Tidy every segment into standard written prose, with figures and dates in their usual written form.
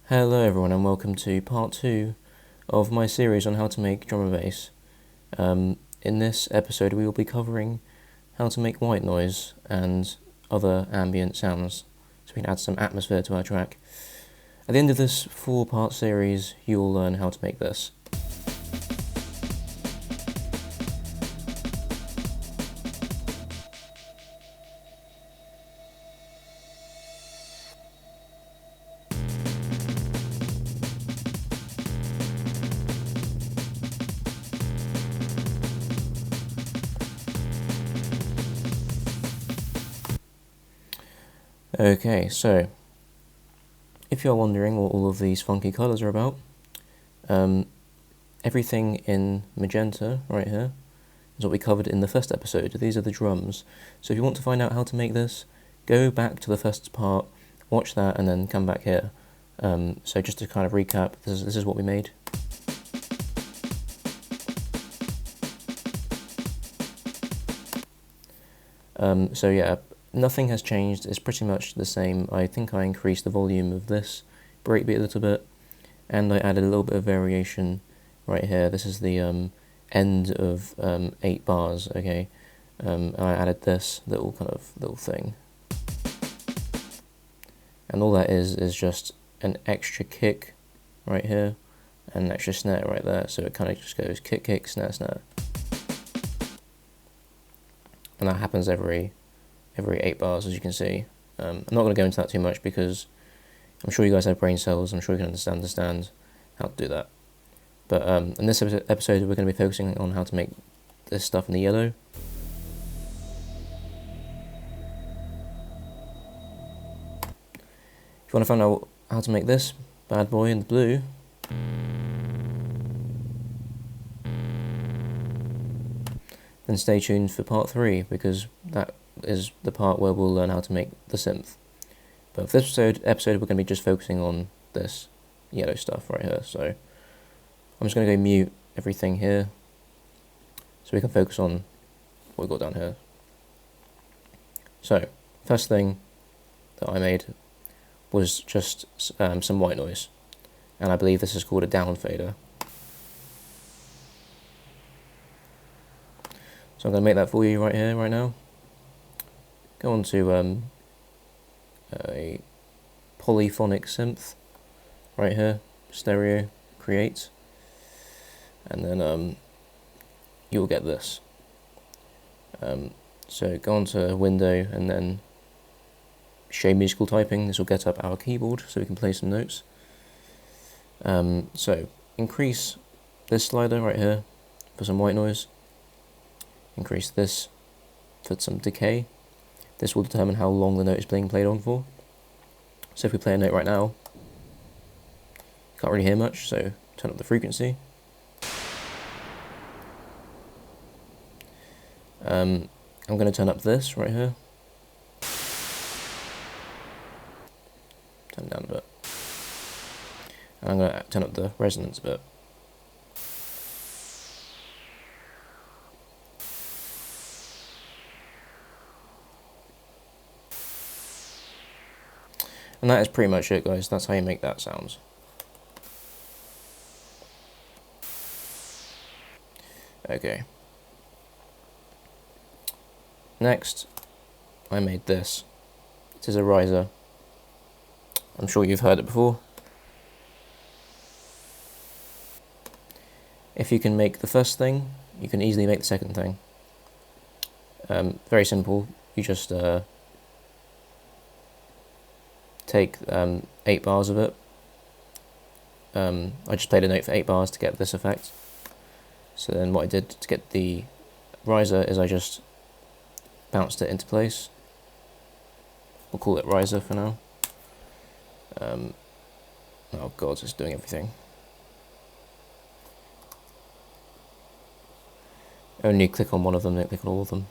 Hello everyone and welcome to part 2 of my series on how to make drum and bass. In this episode we will be covering how to make white noise and other ambient sounds so we can add some atmosphere to our track. At the end of this 4-part series you will learn how to make this. Okay, so if you're wondering what all of these funky colours are about, everything in magenta right here is what we covered in the first episode. These are the drums. So if you want to find out how to make this, go back to the first part, watch that, and then come back here. So just to kind of recap, this is what we made. So yeah, nothing has changed. It's pretty much the same. I think I increased the volume of this breakbeat a little bit, and I added a little bit of variation right here. This is the end of 8 bars, okay? And I added this little thing. And all that is just an extra kick right here, and an extra snare right there, so it kind of just goes kick, kick, snare, snare. And that happens every 8 bars, as you can see. I'm not going to go into that too much because I'm sure you guys have brain cells. I'm sure you can understand how to do that. But in this episode, we're going to be focusing on how to make this stuff in the yellow. If you want to find out how to make this bad boy in the blue, then stay tuned for part 3, because that is the part where we'll learn how to make the synth. But for this episode we're going to be just focusing on this yellow stuff right here. So I'm just going to go mute everything here so we can focus on what we've got down here. So first thing that I made was just some white noise, and I believe this is called a down fader. So I'm going to make that for you right here, right now. Go on to a polyphonic synth right here, stereo, create, and then you'll get this. So go on to window and then show musical typing. This will get up our keyboard so we can play some notes. So increase this slider right here for some white noise. Increase this for some decay. This will determine how long the note is being played on for. So if we play a note right now, you can't really hear much, so turn up the frequency. I'm going to turn up this right here. Turn it down a bit. And I'm going to turn up the resonance a bit. And that is pretty much it, guys. That's how you make that sound. Okay. Next, I made this. It is a riser. I'm sure you've heard it before. If you can make the first thing, you can easily make the second thing. Very simple. You just take 8 bars of it. I just played a note for 8 bars to get this effect. So then what I did to get the riser is I just bounced it into place. We'll call it riser for now. Oh god, it's doing everything. Only click on one of them, don't click on all of them.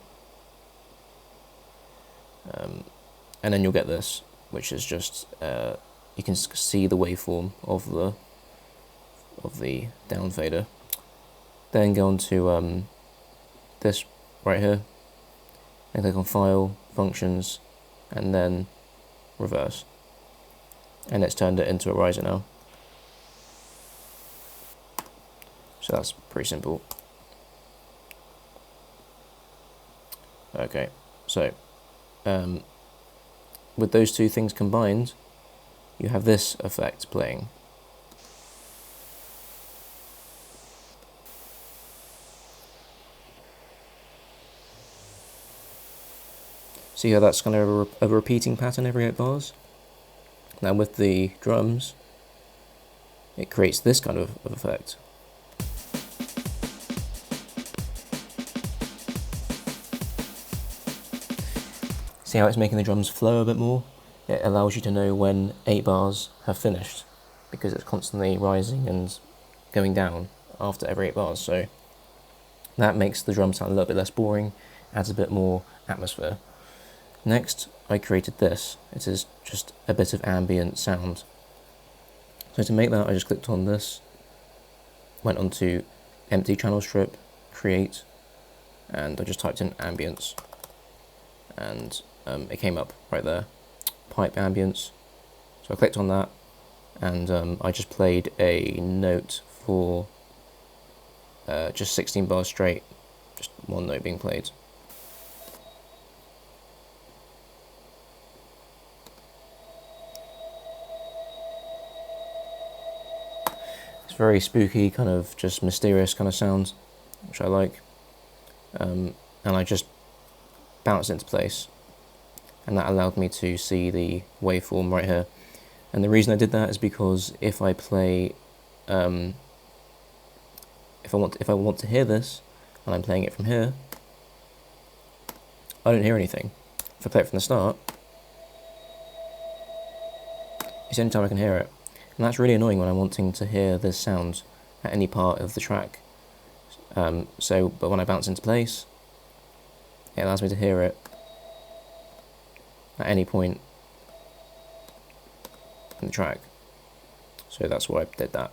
And then you'll get this, which is just you can see the waveform of the down fader. Then go on to this right here, and click on File, Functions, and then Reverse. and it's turned it into a riser now. So that's pretty simple. Okay, so with those two things combined, you have this effect playing. See how that's kind of a repeating pattern every 8 bars? Now with the drums, it creates this kind of effect. See how it's making the drums flow a bit more? It allows you to know when 8 bars have finished, because it's constantly rising and going down after every 8 bars, so that makes the drum sound a little bit less boring, adds a bit more atmosphere. Next, I created this. It is just a bit of ambient sound. So to make that, I just clicked on this, went on to empty channel strip, create, and I just typed in ambience, and it came up right there, pipe ambience. So I clicked on that, and I just played a note for just 16 bars straight, just one note being played. Very spooky, kind of just mysterious kind of sound, which I like, and I just bounced it into place, and that allowed me to see the waveform right here. And the reason I did that is because if I play, if I want to hear this, and I'm playing it from here, I don't hear anything. If I play it from the start, it's the only time I can hear it. And that's really annoying when I'm wanting to hear this sound at any part of the track. But when I bounce into place, it allows me to hear it at any point in the track. So that's why I did that.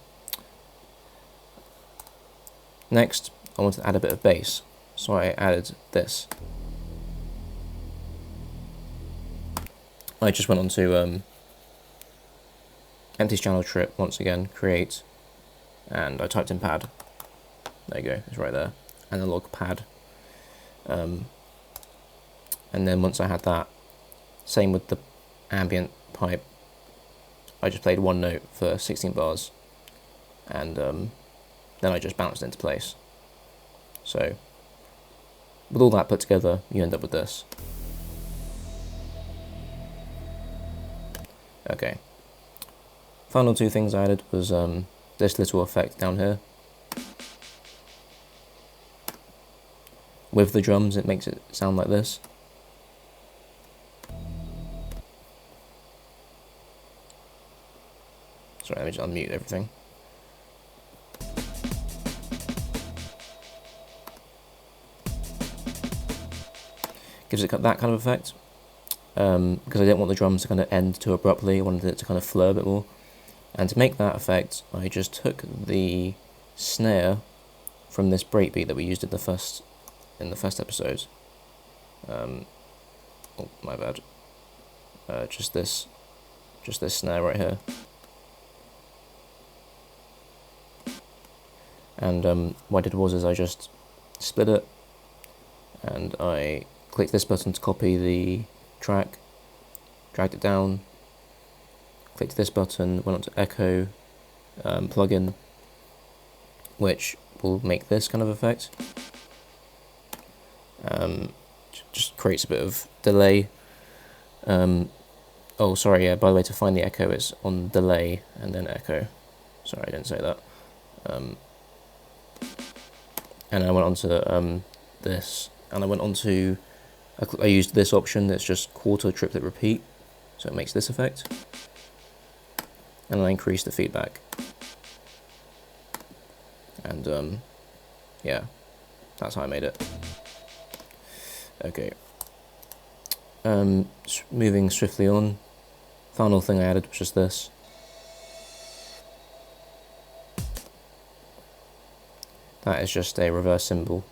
Next, I wanted to add a bit of bass, so I added this. I just went on to empty channel strip, once again, create, and I typed in pad. There you go, it's right there, analog pad. And then once I had that, same with the ambient pipe, I just played one note for 16 bars, and then I just bounced into place. So, with all that put together, you end up with this. Okay. Final two things I added was this little effect down here. With the drums, it makes it sound like this. Sorry, let me just unmute everything. Gives it that kind of effect. Because I didn't want the drums to kind of end too abruptly, I wanted it to kind of flow a bit more. And to make that effect, I just took the snare from this breakbeat that we used in the first episode. Oh, my bad. Just this snare right here. And what I did was I just split it, and I clicked this button to copy the track, dragged it down, clicked this button, went on to echo plugin, which will make this kind of effect. Just creates a bit of delay. Oh, sorry, yeah, by the way, to find the echo, it's on delay and then echo. Sorry, I didn't say that. And I went on to this, and I went on to, I used this option that's just quarter triplet repeat, so it makes this effect. And I increase the feedback. And yeah, that's how I made it. Okay. Moving swiftly on, final thing I added was just this. That is just a reverse cymbal.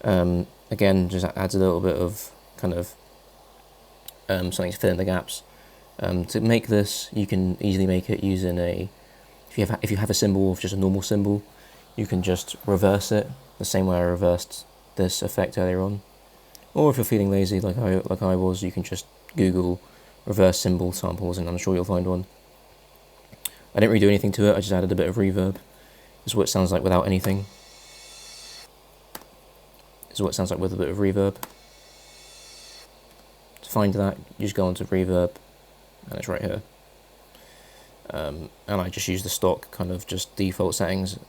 Again, just adds a little bit of kind of something to fill in the gaps. To make this, you can easily make it using if you have a symbol of just a normal symbol, you can just reverse it the same way I reversed this effect earlier on. Or if you're feeling lazy like I was, you can just Google reverse symbol samples and I'm sure you'll find one. I didn't really do anything to it, I just added a bit of reverb. This is what it sounds like without anything. This is what it sounds like with a bit of reverb. To find that, you just go onto reverb, and it's right here. And I just use the stock kind of just default settings,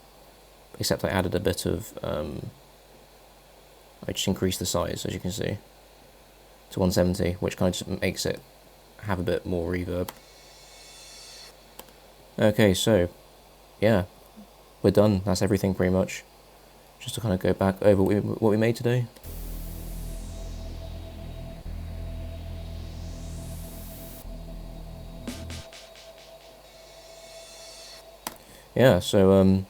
except I added a bit of, I just increased the size, as you can see, to 170, which kind of just makes it have a bit more reverb. Okay, so, yeah, we're done. That's everything pretty much. Just to kind of go back over what we made today. Yeah, so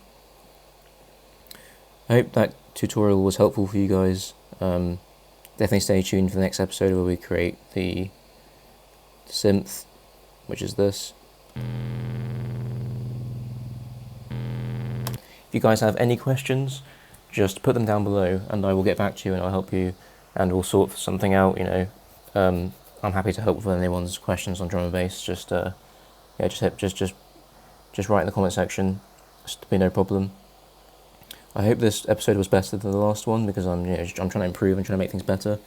I hope that tutorial was helpful for you guys. Definitely stay tuned for the next episode where we create the synth, which is this. If you guys have any questions, just put them down below and I will get back to you and I'll help you and we'll sort something out, you know. I'm happy to help with anyone's questions on drum and bass. Just write in the comment section. It'll be no problem. I hope this episode was better than the last one because I'm trying to improve and trying to make things better.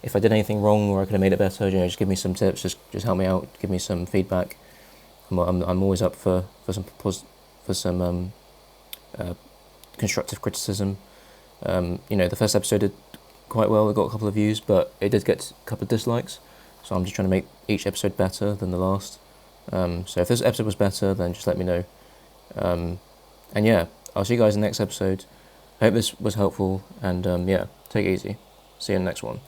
If I did anything wrong or I could have made it better, just give me some tips. Just help me out. Give me some feedback. I'm always up for some constructive criticism. The first episode did quite well. It got a couple of views, but it did get a couple of dislikes. So I'm just trying to make each episode better than the last. So if this episode was better, then just let me know. And yeah, I'll see you guys in the next episode. I hope this was helpful, and yeah, take it easy. See you in the next one.